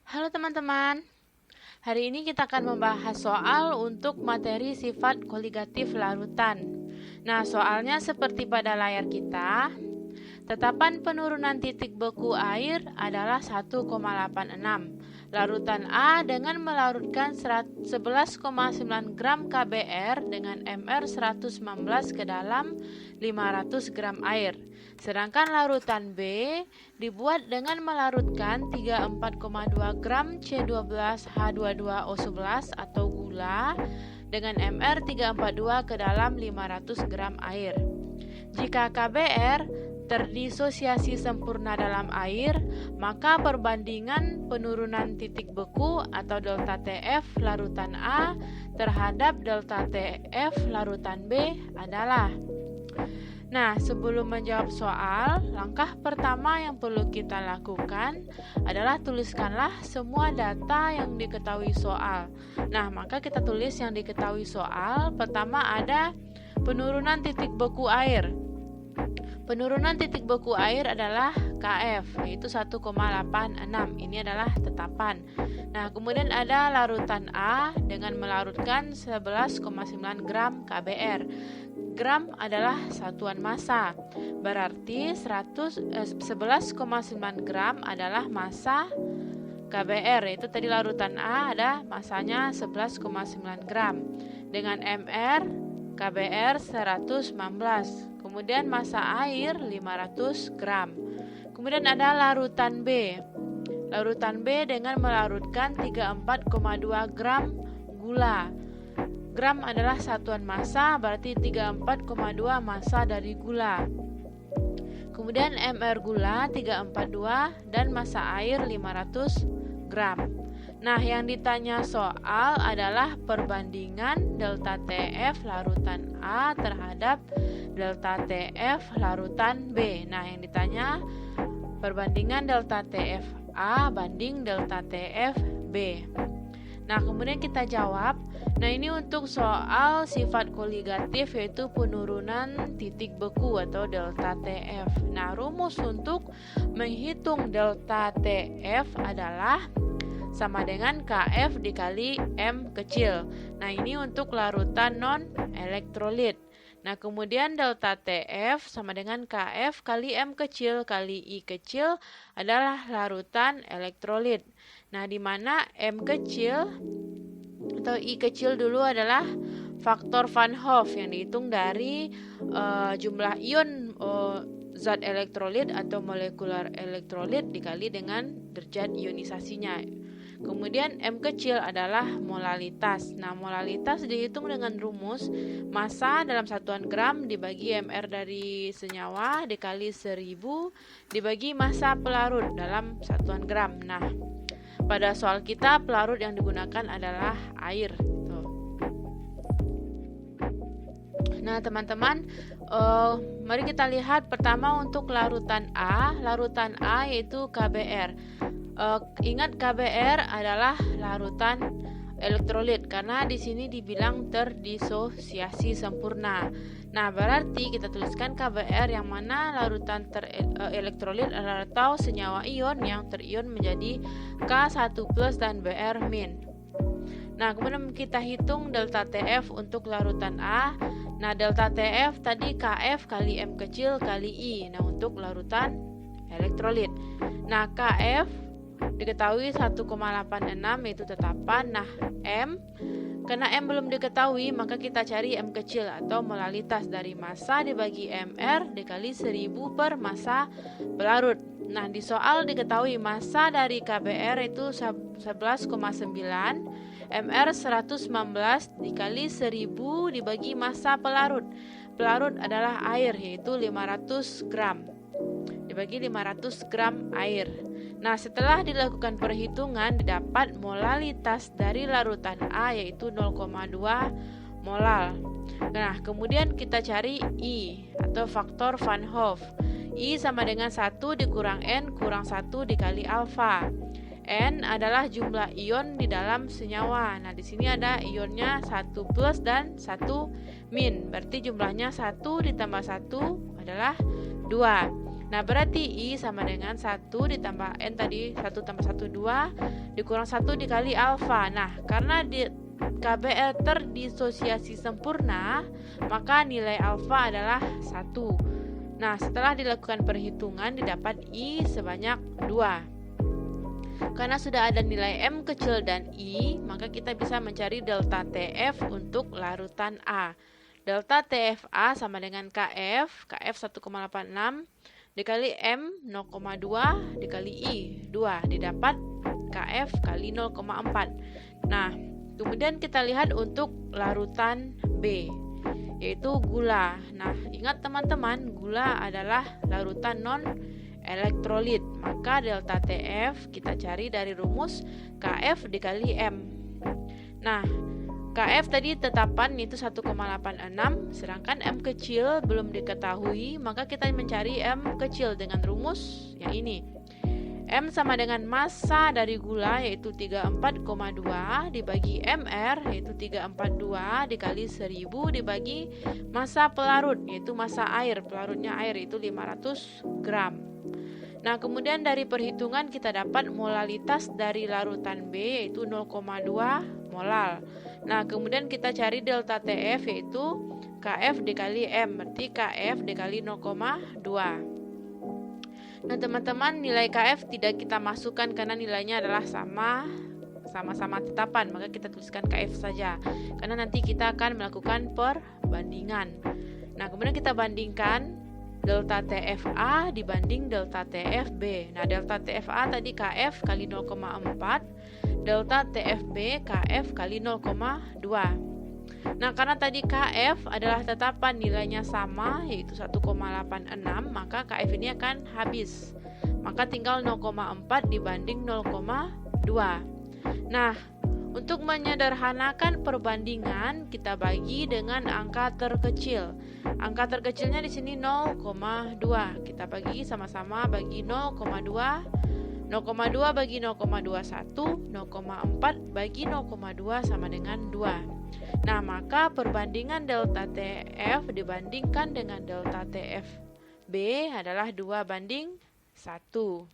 Halo teman-teman, hari ini kita akan membahas soal untuk materi sifat koligatif larutan. Nah, soalnya seperti pada layar kita, tetapan penurunan titik beku air adalah 1,86. Larutan A dengan melarutkan 11,9 gram KBR dengan MR 119 ke dalam 500 gram air. Sedangkan larutan B dibuat dengan melarutkan 34,2 gram C12H22O11 atau gula dengan MR 342 ke dalam 500 gram air. Jika KBR terdisosiasi sempurna dalam air, maka perbandingan penurunan titik beku atau delta TF larutan A terhadap delta TF larutan B adalah. Nah, sebelum menjawab soal, langkah pertama yang perlu kita lakukan adalah tuliskanlah semua data yang diketahui soal. Nah, maka kita tulis yang diketahui soal. Pertama ada penurunan titik beku air. Penurunan titik beku air adalah KF, yaitu 1,86. Ini adalah tetapan. Nah, kemudian ada larutan A dengan melarutkan 11,9 gram KBR. Gram adalah satuan massa. Berarti 11,9 gram adalah massa KBR, yaitu tadi larutan A ada massanya 11,9 gram. Dengan MR KBR 119. Kemudian massa air 500 gram. Kemudian ada larutan B. Larutan B dengan melarutkan 34,2 gram gula. Gram adalah satuan massa, berarti 34,2 massa dari gula. Kemudian MR gula 342 dan massa air 500 gram. Nah, yang ditanya soal adalah perbandingan delta TF larutan A terhadap delta TF larutan B. Nah, yang ditanya perbandingan delta TF A banding delta TF B. Nah, kemudian kita jawab. Nah, ini untuk soal sifat koligatif yaitu penurunan titik beku atau delta TF. Nah, rumus untuk menghitung delta TF adalah sama dengan KF dikali M kecil. Nah, ini untuk larutan non-elektrolit. Nah, kemudian delta TF sama dengan KF kali M kecil kali I kecil adalah larutan elektrolit. Nah, di mana M kecil atau I kecil dulu adalah faktor Van Hoff yang dihitung dari jumlah ion zat elektrolit atau molekular elektrolit dikali dengan derajat ionisasinya. Kemudian M kecil adalah molalitas. Nah, molalitas dihitung dengan rumus massa dalam satuan gram dibagi MR dari senyawa dikali 1000 dibagi massa pelarut dalam satuan gram. Nah, pada soal kita pelarut yang digunakan adalah air. Nah, teman-teman, mari kita lihat pertama untuk larutan A. Larutan A yaitu KBR. Ingat KBR adalah larutan elektrolit karena di sini dibilang terdisosiasi sempurna. Nah, berarti kita tuliskan KBR yang mana larutan elektrolit atau senyawa ion yang terion menjadi K1+ dan Br-. Nah, kemudian kita hitung delta TF untuk larutan A. Nah, delta TF tadi KF kali M kecil kali I. Nah, untuk larutan elektrolit. Nah, KF diketahui 1,86 yaitu tetapan. Nah, M karena M belum diketahui maka kita cari M kecil atau molalitas dari massa dibagi MR dikali 1000 per massa pelarut. Nah, di soal diketahui massa dari KBR itu 11,9, MR 119 dikali 1000 dibagi massa pelarut. Pelarut adalah air yaitu 500 gram. Dibagi 500 gram air. Nah, setelah dilakukan perhitungan didapat molalitas dari larutan A yaitu 0,2 molal. Nah, kemudian kita cari I atau faktor Van Hoff. I sama dengan 1 dikurang N kurang 1 dikali alfa. N adalah jumlah ion di dalam senyawa. Nah, di sini ada ionnya 1+ dan 1-. Berarti jumlahnya 1 ditambah 1 adalah 2. Nah, berarti I sama dengan 1 ditambah N tadi, 1 tambah 1, 2, dikurang 1 dikali alfa. Nah, karena KBR terdisosiasi sempurna, maka nilai alfa adalah 1. Nah, setelah dilakukan perhitungan, didapat I sebanyak 2. Karena sudah ada nilai M kecil dan I, maka kita bisa mencari delta TF untuk larutan A. Delta TFA sama dengan KF 1,86 dikali M 0,2 dikali I 2, didapat KF kali 0,4. Nah, kemudian kita lihat untuk larutan B, yaitu gula. Nah, ingat teman-teman, gula adalah larutan non elektrolit, maka delta TF kita cari dari rumus KF dikali M. Nah, KF tadi tetapan yaitu 1,86, sedangkan M kecil belum diketahui, maka kita mencari M kecil dengan rumus yang ini. M sama dengan massa dari gula yaitu 34,2 dibagi MR yaitu 342 dikali 1000 dibagi massa pelarut yaitu massa air, pelarutnya air itu 500 gram. Nah, kemudian dari perhitungan kita dapat molalitas dari larutan B yaitu 0,2 molal. Nah, kemudian kita cari delta TF yaitu KF dikali M, berarti KF dikali 0,2. Nah, teman-teman, nilai KF tidak kita masukkan karena nilainya adalah sama-sama tetapan, maka kita tuliskan KF saja. Karena nanti kita akan melakukan perbandingan. Nah, kemudian kita bandingkan delta TFA dibanding delta TFB. Nah, delta TFA tadi KF kali 0,4, delta TFB KF kali 0,2. Nah, karena tadi KF adalah tetapan nilainya sama yaitu 1,86, maka KF ini akan habis. Maka tinggal 0,4 dibanding 0,2. Nah, untuk menyederhanakan perbandingan, kita bagi dengan angka terkecil. Angka terkecilnya di sini 0,2. Kita bagi sama-sama bagi 0,2. 0,2 bagi 0,21, 0,4 bagi 0,2 sama dengan 2. Nah, maka perbandingan delta TF dibandingkan dengan delta TFB adalah 2 banding 1.